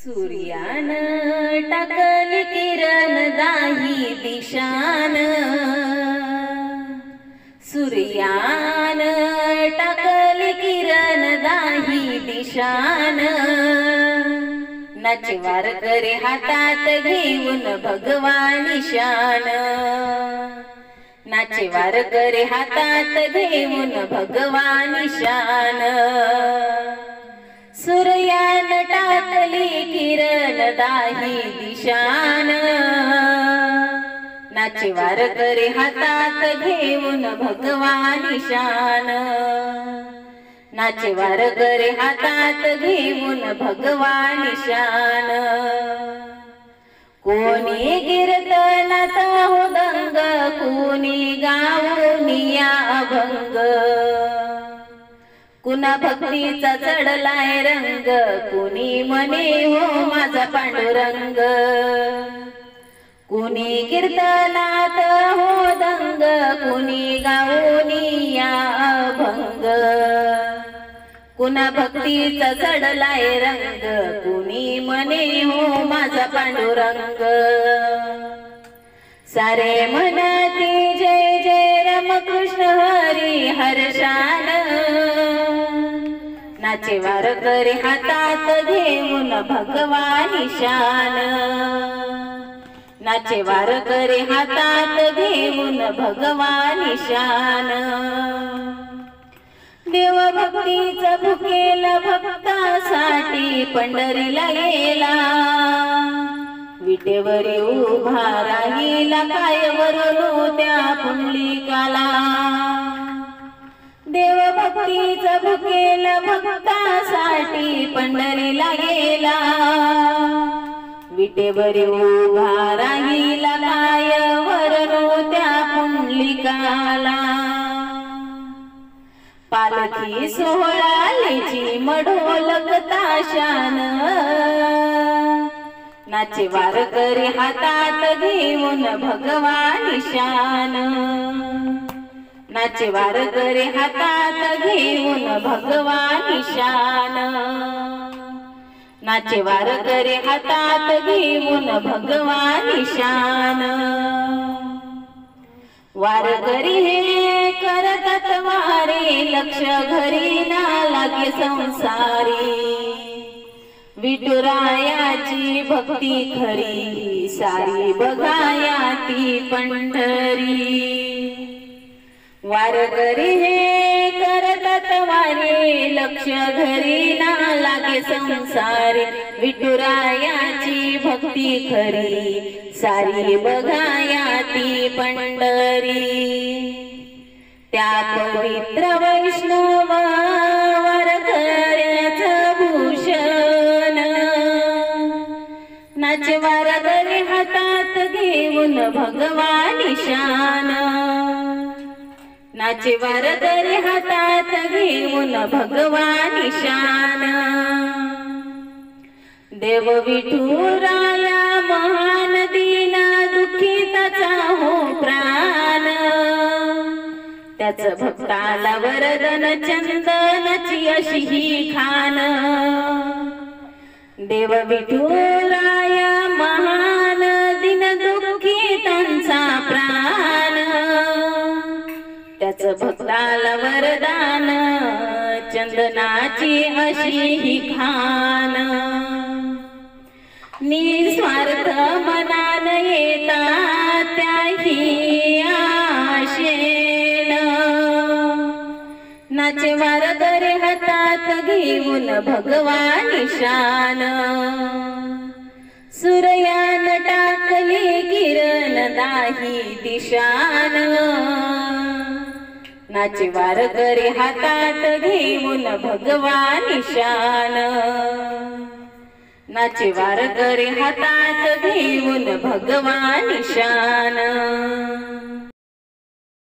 सूर्यान टाकली किरण दाही दिशान, सूर्यान टाकली किरण दाही दिशान, नाचे वारकरी हातात घेऊन भगवानी शान, नाचे वारकरी हातात घेऊन भगवानी शान, सूर्यान टाकली किरण दाही दिशान, नाचे वारकरी हातात घेऊन भगवानी शान, नाचे वारकरी हातात घेऊन भगवानी शान, कोणी कीर्तनाचा हुदंग, कोणी गाऊनिया अभंग, कुणा भक्तीचा चढलाय रंग, कुणी म्हणे हो माझा पांडुरंग, कुणी कीर्तनात हो दंग, कुणी गाऊनिया अभंग, कुणा भक्तीचा चढलाय रंग, कुणी म्हणे हो माझा पांडुरंग, सारे म्हणती जय जय रामकृष्ण हरी हर्षान, नाचे वारकरी हातात घेऊन भगवानी शान, नाचे वारकरी हातात घेऊन भगवानी शान, देवभक्तीचा भुकेला भक्तासाठी पंढरीला गेला, विटेवरी उभा राहिला काय वरलो त्या पुंडलिकाला, देवभक्तीचा भुकेला भक्तासाठी पंढरीला गेला, विटेवरी उभा राहिला काय वरलो त्या पुंडलिकाला, पालखी सोहळाची मढोलक ताशान, नाचे वारकरी हातात घेऊन भगवानी शान, नाचे वारकरी हातात घेऊन भगवानी शान, नाचे वारकरी हातात घेऊन भगवानी शान, वारकरी हे करतात वारे लक्ष घरी ना लागे संसारी, विठुरायाची भक्ती खरी सारी बघाया ती पंढरी, वारकरी हे करतात वारे लक्ष घरी ना लागे संसारी, विठुरायाची भक्ती खरी सारी बघाया ती पंढरी, त्या पवित्र वैष्णव वारकऱ्याचं भूषण, नाचे वारकरी हातात घेऊन भगवानी शान, नाचे वारकरी हातात घेऊन भगवानी शान, देव विठुराया महान दीन दुःखिताचा हो प्राण, त्याच भक्ताला वरदन चंदनाची अशी ही खान, देव विठुराया महान दीन दुःखितांचा प्राण, त्याच भक्ताला वरदान चंदनाची अशी ही खान, निस्वार्थ मनान येता त्याही आशेन, नाचे वारकरी हातात घेऊन भगवानी शान, सूर्यान टाकली किरण दाही दिशान, नाचे वारकरी हातात घेऊन भगवानी शान, नाचे वारकरी हातात घेऊन भगवानी शान।